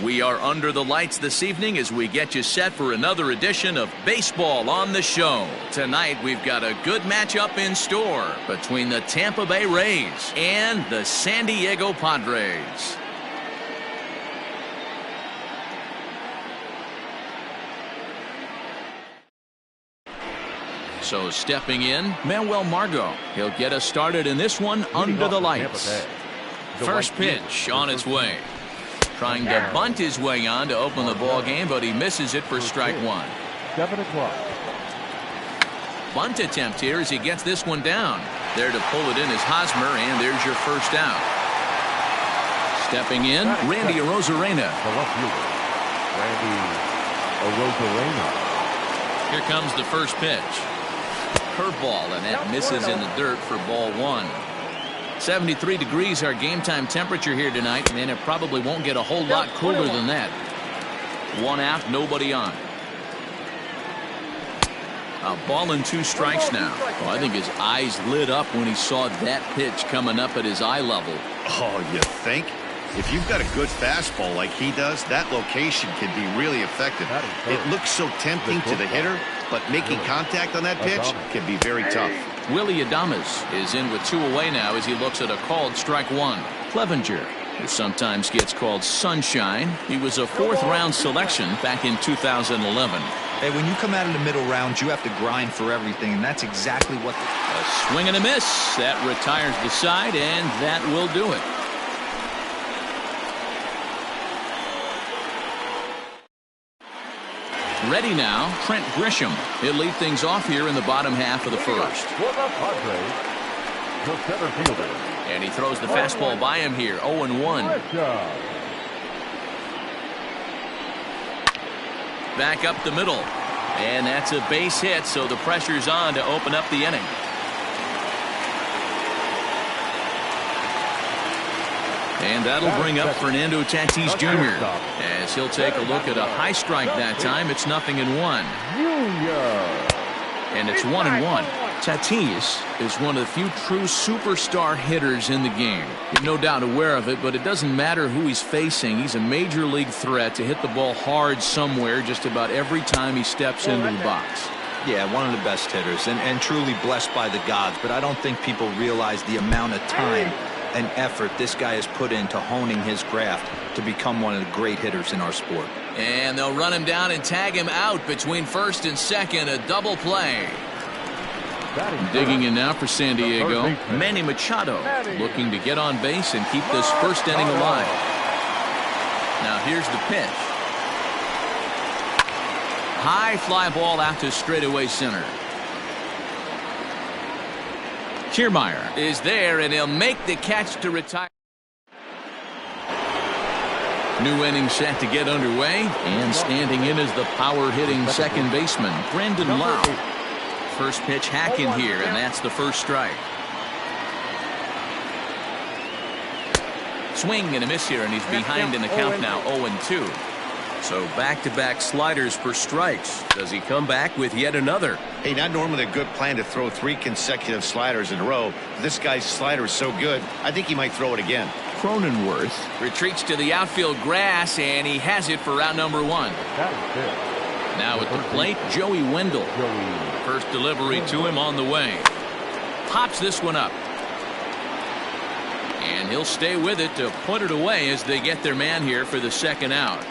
We are under the lights this evening as we get you set for another edition of Baseball on the Show. Tonight we've got a good matchup in store between the Tampa Bay Rays and the San Diego Padres. So stepping in, Manuel Margot. He'll get us started in this one under the lights. First pitch on its way. Trying to bunt his way on to open the ball game, but he misses it for strike one. 7 o'clock. Bunt attempt here as he gets this one down. There to pull it in is Hosmer, and there's your first out. Stepping in, Randy Arozarena. Randy Arozarena. Here comes the first pitch. Curveball, and that misses in the dirt for ball one. 73 degrees our game time temperature here tonight, and it probably won't get a whole lot cooler than that. One out, nobody on. A ball and 2 strikes now. Oh, I think his eyes lit up when he saw that pitch coming up at his eye level. Oh, you think? If you've got a good fastball like he does, that location can be really effective. It looks so tempting to the hitter, but making contact on that pitch can be very tough. Willy Adames is in with 2 away now as he looks at a called strike one. Clevenger, who sometimes gets called Sunshine. He was a 4th-round selection back in 2011. Hey, when you come out of the middle rounds, you have to grind for everything, and that's exactly what... A swing and a miss. That retires the side, and that will do it. Ready now, Trent Grisham. He'll lead things off here in the bottom half of the first. For the Padres, the center fielder. And he throws the fastball by him here, 0-1. Back up the middle. And that's a base hit, so the pressure's on to open up the inning. And that'll bring up Fernando Tatis Jr. as he'll take a look at a high strike that time. It's 0-1. And it's 1-1. Tatis is one of the few true superstar hitters in the game. You're no doubt aware of it, but it doesn't matter who he's facing. He's a major league threat to hit the ball hard somewhere just about every time he steps into the box. Yeah, one of the best hitters and truly blessed by the gods, but I don't think people realize the amount of time and effort this guy has put into honing his craft to become one of the great hitters in our sport. And they'll run him down and tag him out between first and second. A double play. Digging in now for San Diego, Manny Machado looking to get on base and keep this first inning alive. Now here's the pitch. High fly ball out to straightaway center. Kiermaier is there, and he'll make the catch to retire. New inning set to get underway, and standing in is the power-hitting second baseman, Brandon Lau. First pitch hack in here, and that's the first strike. Swing and a miss here, and he's behind in the count now, 0-2. So back-to-back sliders for strikes. Does he come back with yet another? Hey, not normally a good plan to throw 3 consecutive sliders in a row. This guy's slider is so good, I think he might throw it again. Cronenworth retreats to the outfield grass, and he has it for out number 1. Now at the plate, Joey Wendell. First delivery to him on the way. Pops this one up. And he'll stay with it to put it away as they get their man here for the second out.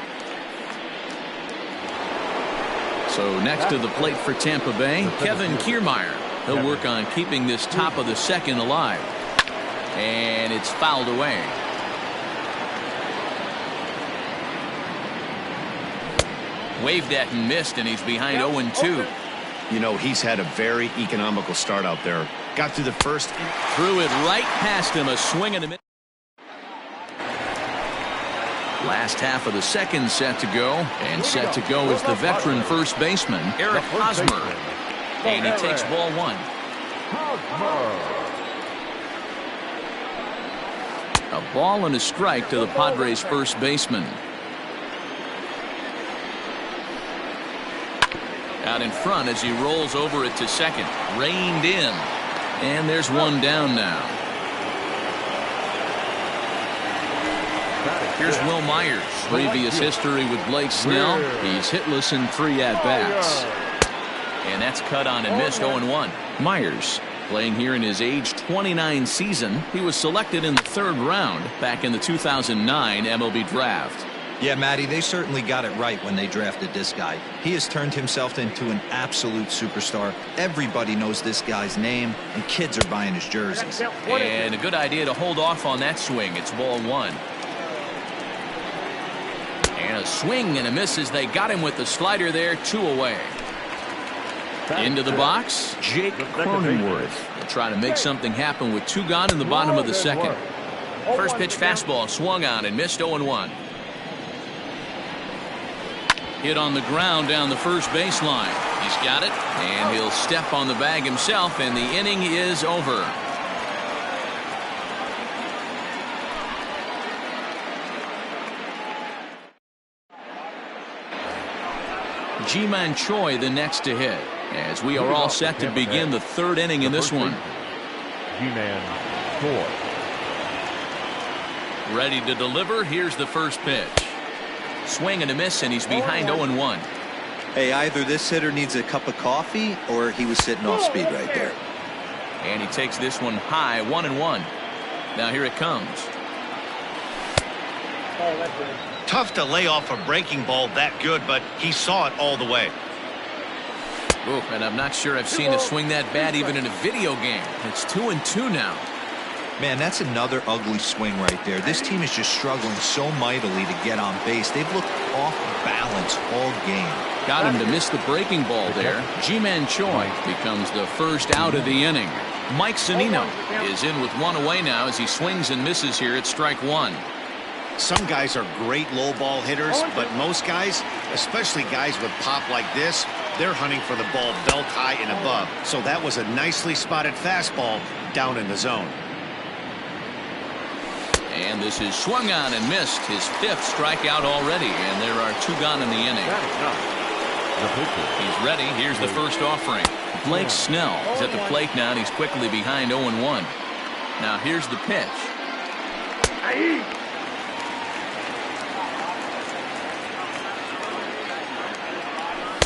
So next to the plate for Tampa Bay, Kevin Kiermaier. He'll work on keeping this top of the second alive. And it's fouled away. Waved at and missed, and he's behind 0-2. You know, he's had a very economical start out there. Got through the first. Threw it right past him. A swing and a miss. Last half of the second set to go, and set to go is the veteran first baseman, Eric Hosmer. And he takes ball 1. A ball and a strike to the Padres first baseman. Out in front as he rolls over it to second. Reined in. And there's one down now. Here's Will Myers. Previous history with Blake Snell. He's hitless in 3 at-bats. And that's cut on and missed 0-1. Myers playing here in his age 29 season. He was selected in the 3rd round back in the 2009 MLB draft. Yeah, Matty, they certainly got it right when they drafted this guy. He has turned himself into an absolute superstar. Everybody knows this guy's name, and kids are buying his jerseys. And a good idea to hold off on that swing. It's ball 1. And a swing and a miss as they got him with the slider there. 2 away. Into the box, Jake Cronenworth will try to make something happen with 2 gone in the bottom of the 2nd. First pitch fastball swung on and missed 0-1. Hit on the ground down the first baseline. He's got it, and he'll step on the bag himself, and the inning is over. Ji-Man Choi the next to hit, as we are all set to begin the 3rd inning in this one. Ji-Man Choi. Ready to deliver. Here's the first pitch. Swing and a miss, and he's behind 0-1. Hey, either this hitter needs a cup of coffee or he was sitting off speed right there. And he takes this one high, 1-1. Now here it comes. Tough to lay off a breaking ball that good, but he saw it all the way. Ooh, and I'm not sure I've seen a swing that bad even in a video game. It's 2-2 now. Man, that's another ugly swing right there. This team is just struggling so mightily to get on base. They've looked off balance all game. Got him to miss the breaking ball there. Ji-Man Choi becomes the first out of the inning. Mike Zunino is in with 1 away now as he swings and misses here at strike 1. Some guys are great low ball hitters, but most guys, especially guys with pop like this, they're hunting for the ball belt high and above. So that was a nicely spotted fastball down in the zone. And this is swung on and missed, his 5th strikeout already, and there are 2 gone in the inning. He's ready. Here's the first offering. Blake Snell is at the plate now, and he's quickly behind 0-1. Now here's the pitch.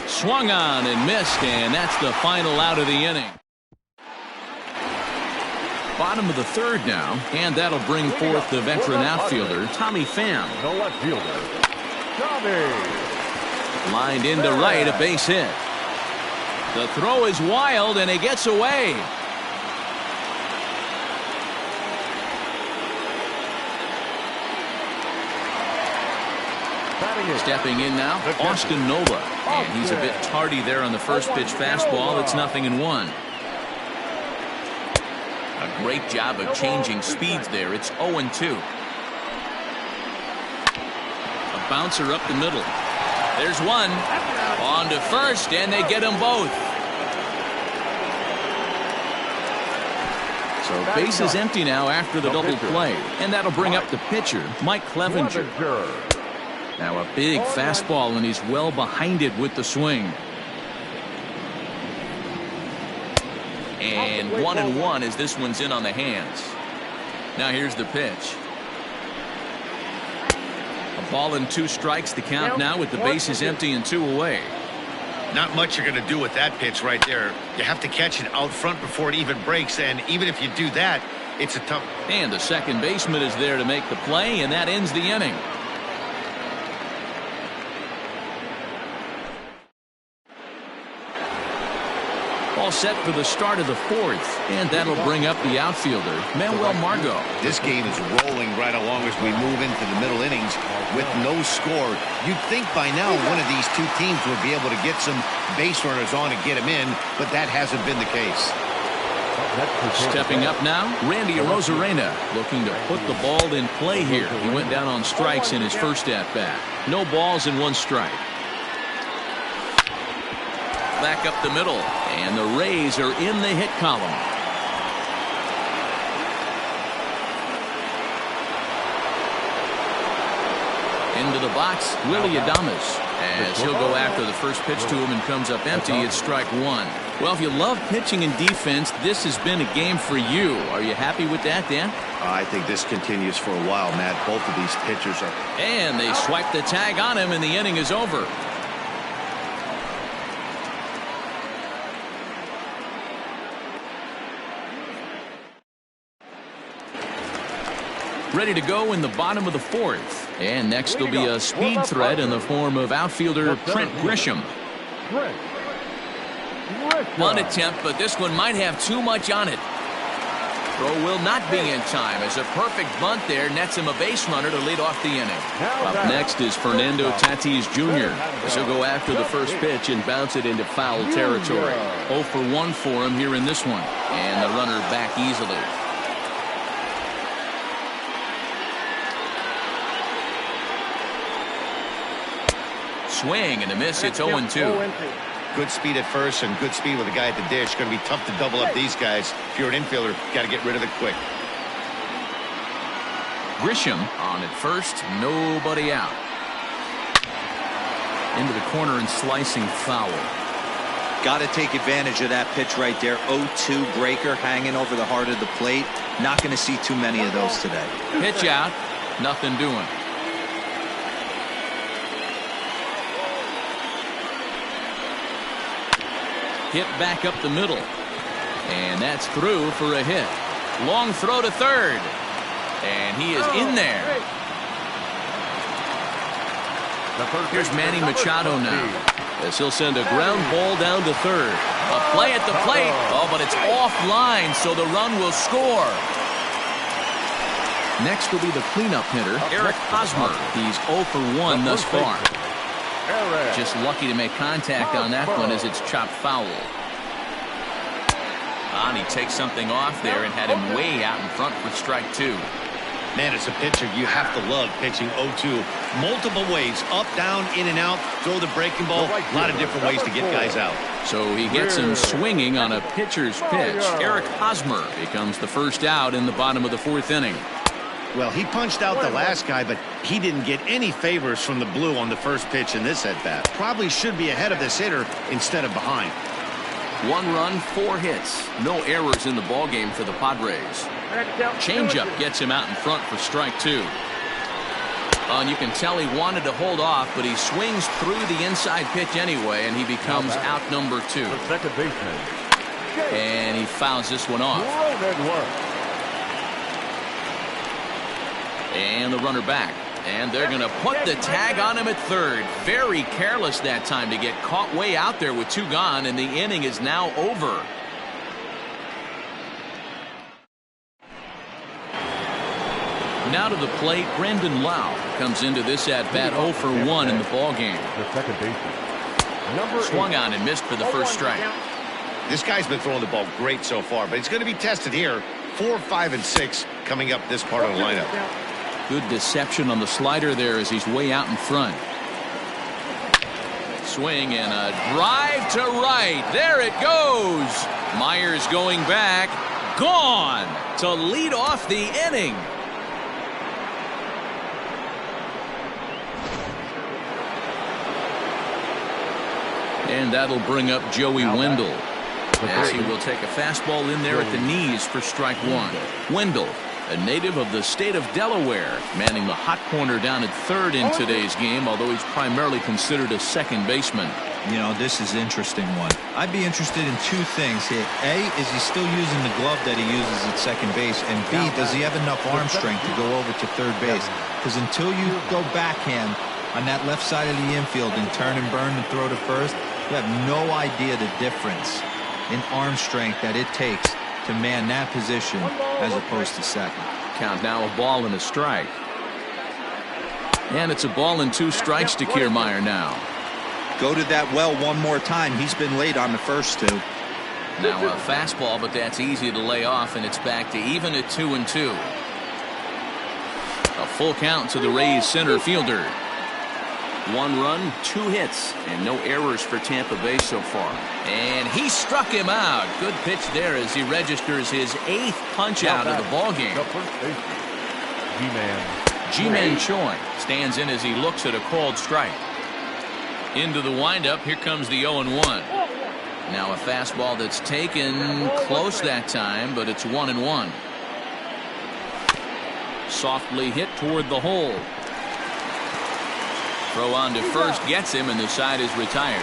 Swung on and missed, and that's the final out of the inning. Bottom of the 3rd now, and that'll bring forth the veteran outfielder, Tommy Pham. The left fielder, Tommy. Lined into right, a base hit. The throw is wild, and he gets away. Stepping in now, Austin Nola. And he's a bit tardy there on the first pitch fastball. It's 0-1. A great job of changing speeds there. It's 0-2. A bouncer up the middle. There's one. On to first, and they get them both. So base is empty now after the double play. And that'll bring up the pitcher, Mike Clevenger. Now a big fastball, and he's well behind it with the swing. And 1-1 as this one's in on the hands. Now here's the pitch. A ball and 2 strikes, the count now with the bases empty and 2 away. Not much you're going to do with that pitch right there. You have to catch it out front before it even breaks, and even if you do that, it's a tough. And the second baseman is there to make the play, and that ends the inning. All set for the start of the 4th, and that'll bring up the outfielder, Manuel Margot. This game is rolling right along as we move into the middle innings with no score. You'd think by now one of these 2 teams would be able to get some base runners on and get them in, but that hasn't been the case. Stepping up now, Randy Arozarena looking to put the ball in play here. He went down on strikes in his first at-bat. No balls and 1 strike. Back up the middle, and the Rays are in the hit column. Into the box, Willy Adames, as he'll go after the first pitch to him and comes up empty. It's strike 1. Well, if you love pitching and defense, this has been a game for you. Are you happy with that, Dan? I think this continues for a while, Matt. Both of these pitchers are... And they swipe the tag on him, and the inning is over. Ready to go in the bottom of the fourth. And next will be a speed threat in the form of outfielder Trent Grisham. One attempt, but this one might have too much on it. Throw will not be in time as a perfect bunt there nets him a base runner to lead off the inning. Up next is Fernando Tatis Jr. This will go after the first pitch and bounce it into foul territory. 0 for 1 for him here in this one. And the runner back easily. Swing and a miss. It's 0-2. Good speed at first and good speed with a guy at the dish. Going to be tough to double up these guys. If you're an infielder, got to get rid of it quick. Grisham on at first. Nobody out. Into the corner and slicing foul. Got to take advantage of that pitch right there. 0-2 breaker hanging over the heart of the plate. Not going to see too many of those today. Pitch out. Nothing doing. Hit back up the middle. And that's through for a hit. Long throw to third. And he is in there. Here's Manny Machado now. As he'll send a ground ball down to third. A play at the plate. Oh, but it's offline, so the run will score. Next will be the cleanup hitter, Eric Hosmer. He's 0 for 1 thus far. Just lucky to make contact on that one as it's chopped foul. And he takes something off there and had him way out in front for strike 2. Man, as a pitcher, you have to love pitching 0-2. Multiple ways, up, down, in and out, throw the breaking ball. A lot of different ways to get guys out. So he gets him swinging on a pitcher's pitch. Eric Hosmer becomes the first out in the bottom of the fourth inning. Well, he punched out the last guy, but he didn't get any favors from the blue on the first pitch in this at-bat. Probably should be ahead of this hitter instead of behind. 1 run, 4 hits. No errors in the ballgame for the Padres. Changeup gets him out in front for strike 2. And you can tell he wanted to hold off, but he swings through the inside pitch anyway, and he becomes out number 2. Second baseman. And he fouls this one off. And the runner back. And they're going to put the tag on him at third. Very careless that time to get caught way out there with 2 gone, and the inning is now over. Now to the plate, Brandon Lau comes into this at-bat 0 for 1 in the ballgame. The second baseman. Swung on and missed for the first strike. This guy's been throwing the ball great so far, but he's going to be tested here. 4, 5, and 6 coming up this part of the lineup. Good deception on the slider there as he's way out in front. Swing and a drive to right. There it goes. Myers going back. Gone to lead off the inning. And that'll bring up Joey Wendell. As he will take a fastball in there at the knees for strike 1. Wendell, a native of the state of Delaware, manning the hot corner down at third in today's game, although he's primarily considered a second baseman. You know, this is an interesting one. I'd be interested in 2 things here. A, is he still using the glove that he uses at second base? And B, does he have enough arm strength to go over to third base? Because until you go backhand on that left side of the infield and turn and burn and throw to first, you have no idea the difference in arm strength that it takes to man that position as opposed to second. Count now a ball and a strike. And it's a ball and 2 strikes to Kiermaier now. Go to that well one more time. He's been late on the first 2. Now a fastball, but that's easy to lay off, and it's back to even at 2-2. A full count to the Rays center fielder. 1 run, 2 hits, and no errors for Tampa Bay so far. And he struck him out. Good pitch there as he registers his 8th punch out of the ballgame. Ji-Man Choi stands in as he looks at a called strike. Into the windup, here comes the 0-1. Now a fastball that's taken close that time, but it's 1-1. Softly hit toward the hole. Throw on to first gets him, and the side is retired.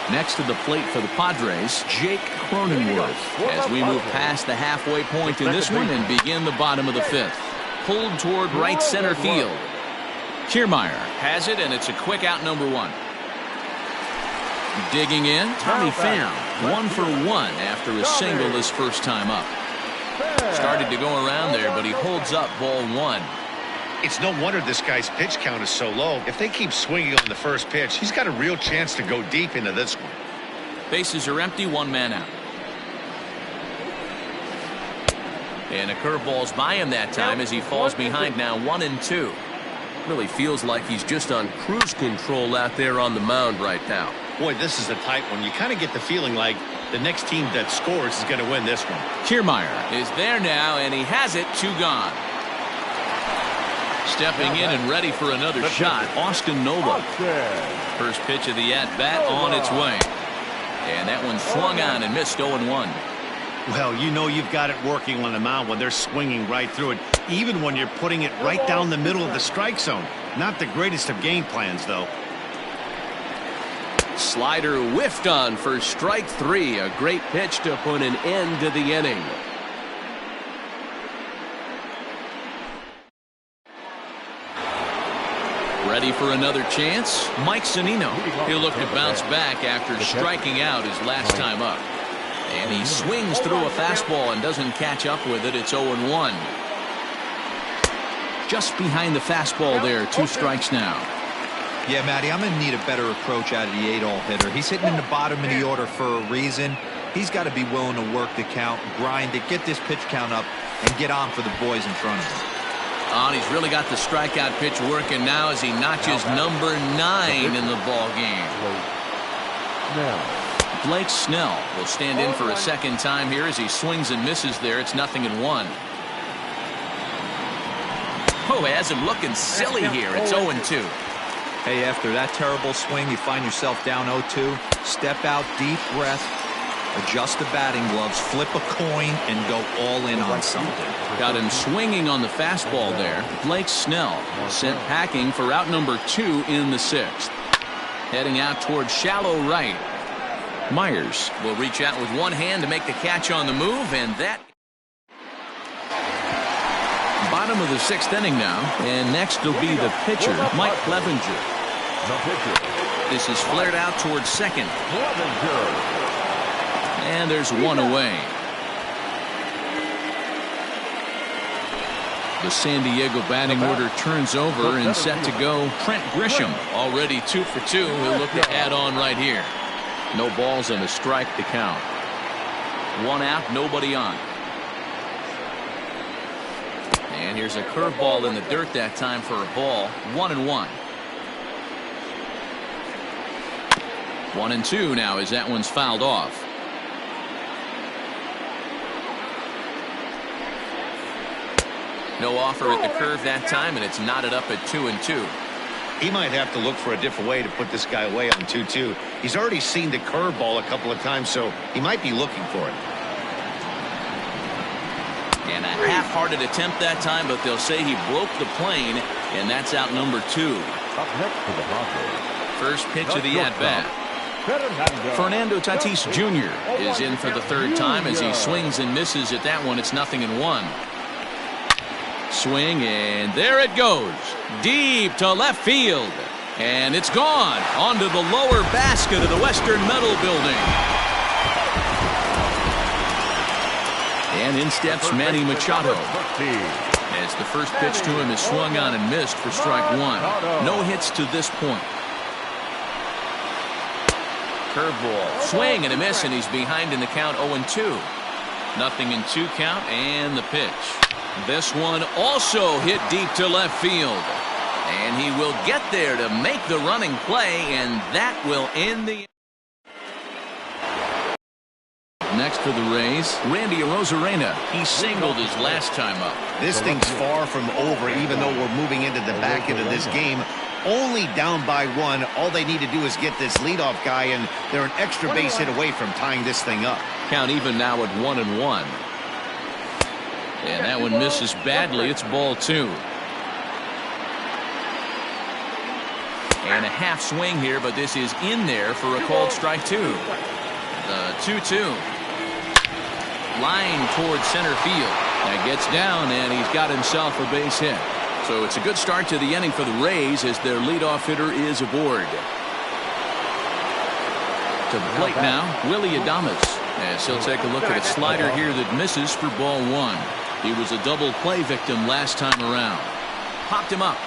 Next to the plate for the Padres, Jake Cronenworth, as we move past the halfway point in this one and begin the bottom of the fifth. Pulled toward right center field. Kiermaier has it, and it's a quick out, number 1. Digging in, Tommy Pham, 1 for 1 after a single his first time up. Started to go around there, but he holds up ball 1. It's no wonder this guy's pitch count is so low. If they keep swinging on the first pitch, he's got a real chance to go deep into this one. Bases are empty, 1 man out. And a curveball's by him that time as he falls behind now 1-2. Really feels like he's just on cruise control out there on the mound right now. Boy, this is a tight one. You kind of get the feeling like the next team that scores is going to win this one. Kiermaier is there now, and he has it, 2 gone. Stepping in and ready for another shot, Austin Nola. First pitch of the at-bat on its way. And that one swung on and missed 0-1. Well, you know you've got it working on the mound when they're swinging right through it, even when you're putting it right down the middle of the strike zone. Not the greatest of game plans, though. Slider whiffed on for strike 3. A great pitch to put an end to the inning. Ready for another chance? Mike Zunino. He'll look to bounce back after striking out his last time up. And he swings through a fastball and doesn't catch up with it. It's 0-1. Just behind the fastball there. 2 strikes now. Yeah, Matty, I'm going to need a better approach out of the 8-hole hitter. He's hitting in the bottom of the order for a reason. He's got to be willing to work the count, grind it, get this pitch count up, and get on for the boys in front of him. And he's really got the strikeout pitch working now as he notches number 9 in the ball game. Blake Snell will stand in for a second time here as he swings and misses there. It's 0-1. Oh, has him looking silly here. It's 0-2. Hey, after that terrible swing, you find yourself down 0-2. Step out, deep breath, adjust the batting gloves, flip a coin, and go all in on something. Got him swinging on the fastball there. Blake Snell sent packing for out number 2 in the 6th. Heading out towards shallow right. Myers will reach out with one hand to make the catch on the move, and that. Bottom of the 6th inning now, and next will be the pitcher, Mike Clevenger. This is flared out towards second. And there's 1 away. The San Diego batting order turns over and set to go. Trent Grisham already 2 for 2. He'll look to add on right here. No balls and a strike to count. 1 out, nobody on. And here's a curveball in the dirt that time for a ball. 1-1. 1-2 now as that one's fouled off. No offer at the curve that time, and it's knotted up at 2-2. He might have to look for a different way to put this guy away on 2-2. He's already seen the curveball a couple of times, so he might be looking for it. And a half-hearted attempt that time, but they'll say he broke the plane, and that's out number 2. Up next to the Broncos. First pitch of the at-bat. Fernando Tatis Jr. is in for the 3rd time as he swings and misses at that one. It's 0-1. Swing, and there it goes. Deep to left field. And it's gone onto the lower basket of the Western Metal Building. And in steps Manny Machado. As the first pitch to him is swung on and missed for strike 1. No hits to this point. Curveball. Swing and a miss, and he's behind in the count 0-2. 0-2 count, and the pitch. This one also hit deep to left field. And he will get there to make the running play, and that will end the. Next for the Rays, Randy Arozarena. He singled his last time up. This thing's far from over, even though we're moving into the back end of this game. only down by 1. All they need to do is get this leadoff guy, and they're an extra base hit away from tying this thing up. Count even now at 1-1. And that one misses badly. It's ball 2. And a half swing here, but this is in there for a called strike 2. The 2-2. Line towards center field. That gets down, and he's got himself a base hit. So it's a good start to the inning for the Rays as their leadoff hitter is aboard. To the plate now, Willy Adames, as he'll take a look at a slider here that misses for ball 1. He was a double play victim last time around. Popped him up.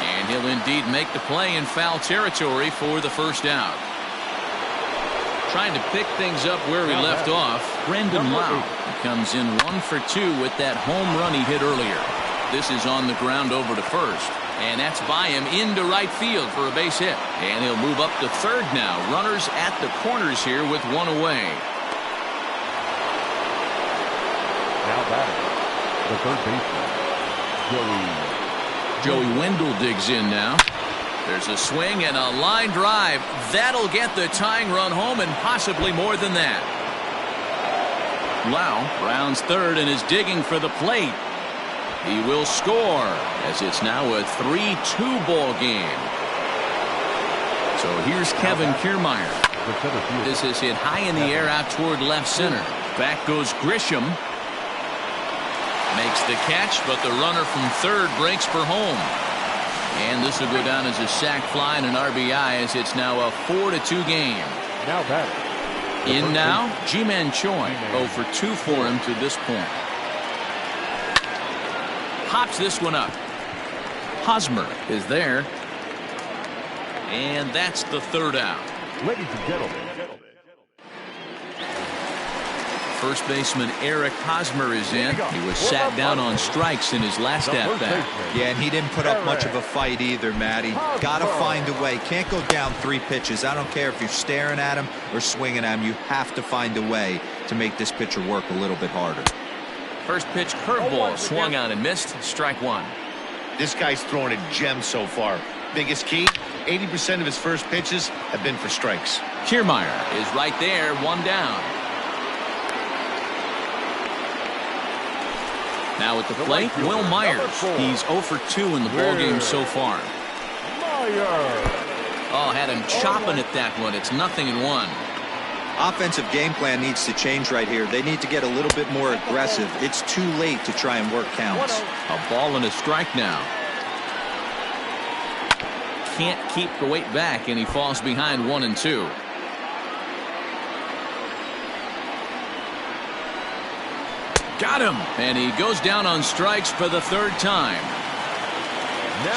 And he'll indeed make the play in foul territory for the first out. Trying to pick things up where he left off, Brendan Lau comes in 1 for 2 with that home run he hit earlier. This is on the ground over to first, and that's by him into right field for a base hit. And he'll move up to third now. Runners at the corners here with 1 away. Now batting, the third baseman, Joey Wendell digs in now. There's a swing and a line drive. That'll get the tying run home and possibly more than that. Lau rounds third and is digging for the plate. He will score as it's now a 3-2 ball game. So here's Kevin Kiermaier. This is hit high in the air out toward left center. Back goes Grisham. Makes the catch, but the runner from third breaks for home. And this will go down as a sac fly and an RBI as it's now a 4-2 game. Now batting. In now, Ji-Man Choi. 0 for 2 for him to this point. Pops this one up. Hosmer is there. And that's the third out. Ladies and gentlemen. First baseman Eric Hosmer is in. He was sat down on strikes in his last at-bat. Yeah, and he didn't put up much of a fight either, Matty. Got to find a way. Can't go down 3 pitches. I don't care if you're staring at him or swinging at him. You have to find a way to make this pitcher work a little bit harder. First pitch curveball swung on and missed. Strike 1. This guy's throwing a gem so far. Biggest key, 80% of his first pitches have been for strikes. Kiermaier is right there, 1 down. Now at the plate, Will Myers. He's 0 for 2 in the ballgame so far. Oh, had him chopping at that one. It's 0-1. Offensive game plan needs to change right here. They need to get a little bit more aggressive. It's too late to try and work counts. A ball and a strike now. Can't keep the weight back, and he falls behind 1-2. Got him, and he goes down on strikes for the 3rd time.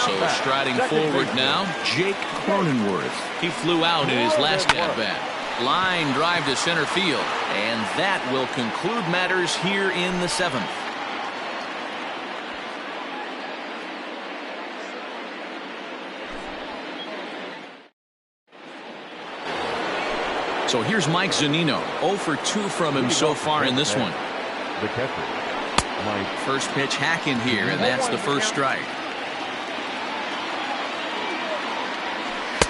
So striding forward now, Jake Cronenworth. He flew out in his last at-bat. Line drive to center field, and that will conclude matters here in the 7th. So here's Mike Zunino. 0 for 2 from him so far in this one. The catcher, Mike. First pitch hacking here, and that's the first strike.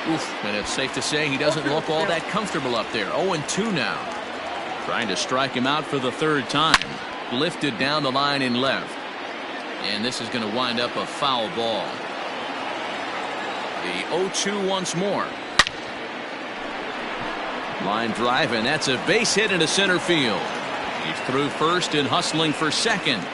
Oof, and it's safe to say he doesn't look all that comfortable up there. 0-2 now. Trying to strike him out for the 3rd time. Lifted down the line in left. And this is going to wind up a foul ball. The 0-2 once more. Line drive, and that's a base hit into center field. He's through first and hustling for second.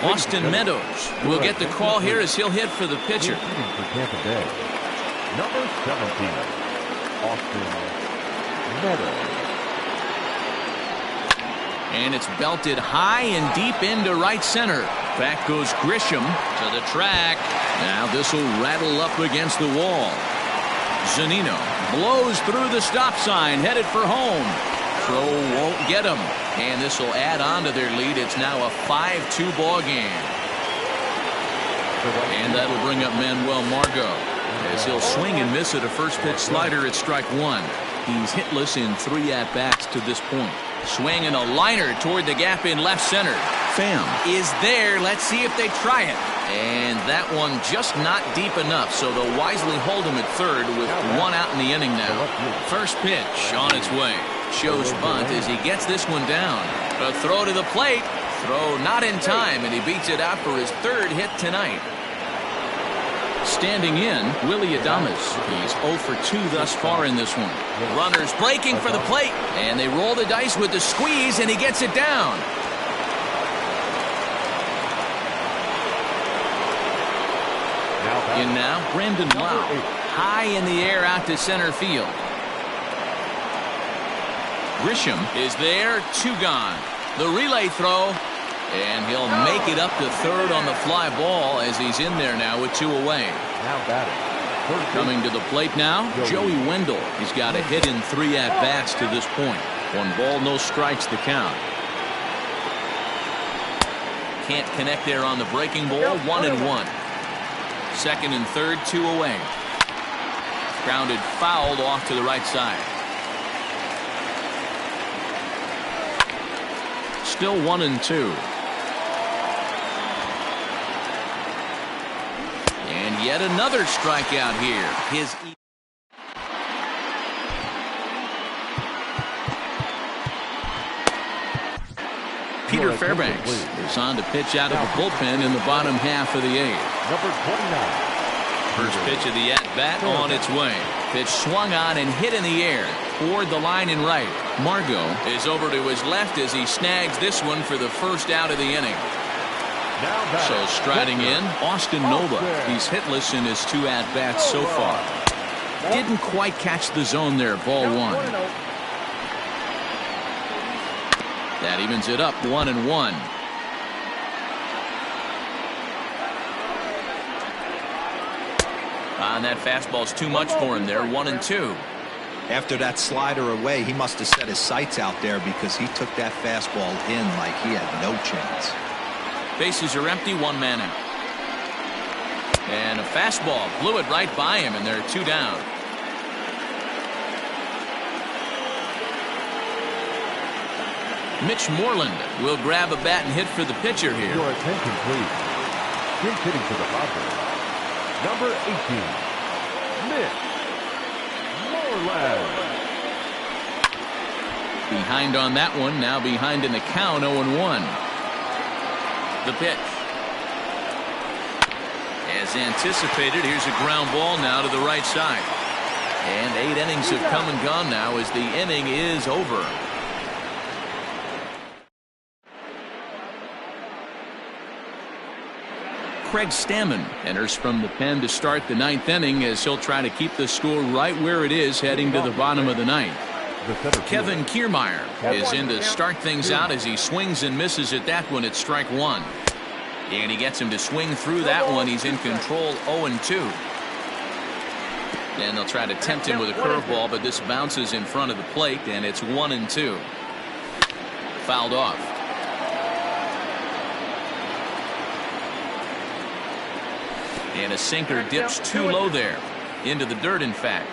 Austin Meadows will get the call here as he'll hit for the pitcher. For Tampa Bay, number 17, Austin Meadows. And it's belted high and deep into right center. Back goes Grisham to the track. Now this will rattle up against the wall. Zunino blows through the stop sign, headed for home. Throw won't get him. And this will add on to their lead. It's now a 5-2 ball game. And that'll bring up Manuel Margot. as he'll swing and miss at a first pitch slider at strike one. He's hitless in 3 at-bats to this point. Swinging a liner toward the gap in left center. Pham is there. Let's see if they try it. And that one just not deep enough, so they'll wisely hold him at third with 1 out in the inning now. First pitch on its way. Shows bunt as he gets this one down. A throw to the plate. Throw not in time, and he beats it out for his 3rd hit tonight. Standing in, Willy Adames. He's 0 for 2 thus far in this one. Runners breaking for the plate, and they roll the dice with the squeeze, and he gets it down. In now, Brandon Lowe. High in the air out to center field. Grisham is there, 2 gone. The relay throw, and he'll make it up to third on the fly ball as he's in there now with 2 away. Now batting. Coming to the plate now, Joey Wendell. He's got a hit in 3 at-bats to this point. 1 ball, no strikes to count. Can't connect there on the breaking ball, 1-1. Second and third, 2 away. Grounded fouled off to the right side. Still 1-2. And yet another strikeout here. Peter Fairbanks is on to pitch out of the bullpen in the bottom half of the 8th. Number 29. First pitch of the at-bat on its way. Pitch swung on and hit in the air toward the line and right. Margot is over to his left as he snags this one for the first out of the inning. So striding in, Austin Nova. He's hitless in his 2 at-bats so far. Didn't quite catch the zone there, ball 1. That evens it up, 1-1. And that fastball's too much for him there, 1-2. After that slider away, he must have set his sights out there because he took that fastball in like he had no chance. Bases are empty, 1 man out. And a fastball blew it right by him, and there are 2 down. Mitch Moreland will grab a bat and hit for the pitcher here. Your attention, please. He's hitting for the Padres. Number 18, Mitch Moreland. Behind on that one, now behind in the count, 0-1. The pitch. As anticipated, here's a ground ball now to the right side. And 8 innings have come and gone now as the inning is over. Craig Stammen enters from the pen to start the 9th inning as he'll try to keep the score right where it is heading to the bottom of the 9th. Kevin Kiermaier is in to start things out as he swings and misses at that one at strike 1. And he gets him to swing through that one. He's in control, 0-2. And they'll try to tempt him with a curveball, but this bounces in front of the plate, and it's 1-2. Fouled off. And a sinker dips too low there. Into the dirt, in fact.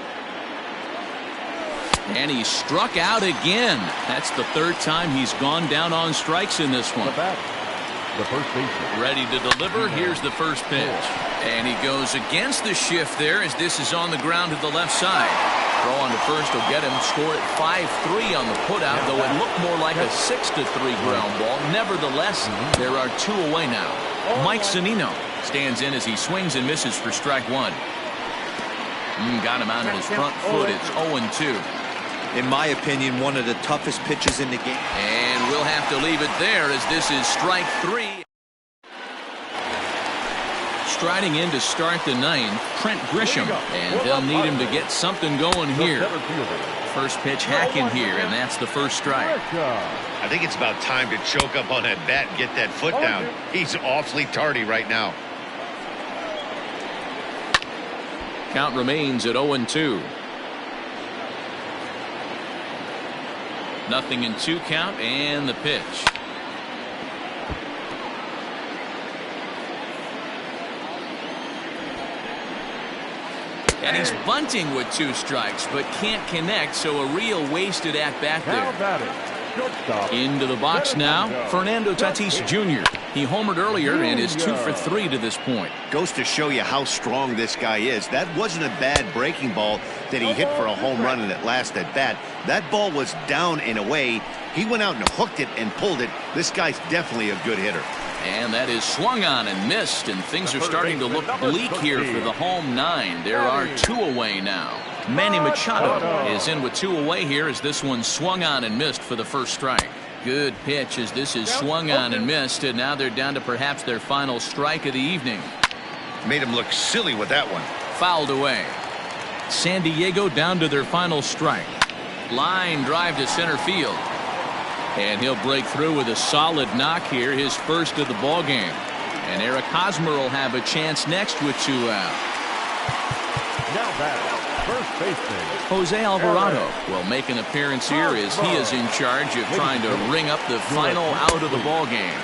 And he struck out again. That's the 3rd time he's gone down on strikes in this one. The first baseman. Ready to deliver. Here's the first pitch. And he goes against the shift there as this is on the ground to the left side. Throw on to first will get him. Score at 5-3 on the putout, though it looked more like a 6-3 ground ball. Nevertheless, there are 2 away now. Mike Zunino stands in as he swings and misses for strike 1. Got him out on his front foot. It's 0-2. In my opinion, one of the toughest pitches in the game. And we'll have to leave it there as this is strike 3. Striding in to start the 9th, Trent Grisham. And they'll need him to get something going here. First pitch hack in here, and that's the first strike. I think it's about time to choke up on that bat and get that foot down. He's awfully tardy right now. Count remains at 0-2. Nothing in 2 count, and the pitch. And he's bunting with 2 strikes, but can't connect, so a real wasted at-bat there. Into the box now, Fernando Tatis Jr. He homered earlier and is 2 for 3 to this point. Goes to show you how strong this guy is. That wasn't a bad breaking ball that he hit for a home run in that last at-bat. That ball was down and away. He went out and hooked it and pulled it. This guy's definitely a good hitter. And that is swung on and missed, and things are starting to look bleak here for the home 9. There are 2 away now. Manny Machado is in with 2 away here as this one swung on and missed for the first strike. Good pitch as this is swung on and missed, and now they're down to perhaps their final strike of the evening. Made him look silly with that one. Fouled away. San Diego down to their final strike. Line drive to center field. And he'll break through with a solid knock here, his first of the ball game. And Eric Hosmer will have a chance next with 2 out. Now back, first baseman Jose Alvarado will make an appearance here as he is in charge of trying to ring up the final out of the ball game.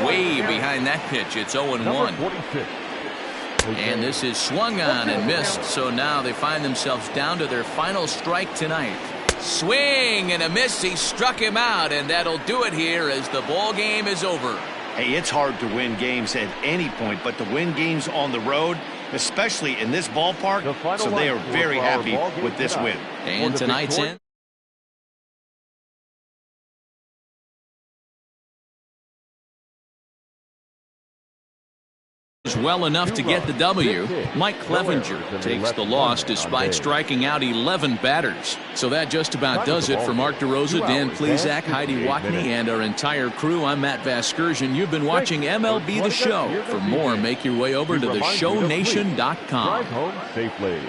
Way behind that pitch, it's 0-1. And this is swung on and missed, so now they find themselves down to their final strike tonight. Swing and a miss. He struck him out, and that'll do it here as the ball game is over. Hey, it's hard to win games at any point, but to win games on the road, especially in this ballpark, so they are very happy with this win. And tonight's end well enough to get the W. Mike Clevenger takes the loss despite striking out 11 batters. So that just about does it for Mark DeRosa, Dan Plesac, Heidi Watney, and our entire crew. I'm Matt Vasgersian. You've been watching MLB The Show. For more, make your way over to theshownation.com. Drive home safely.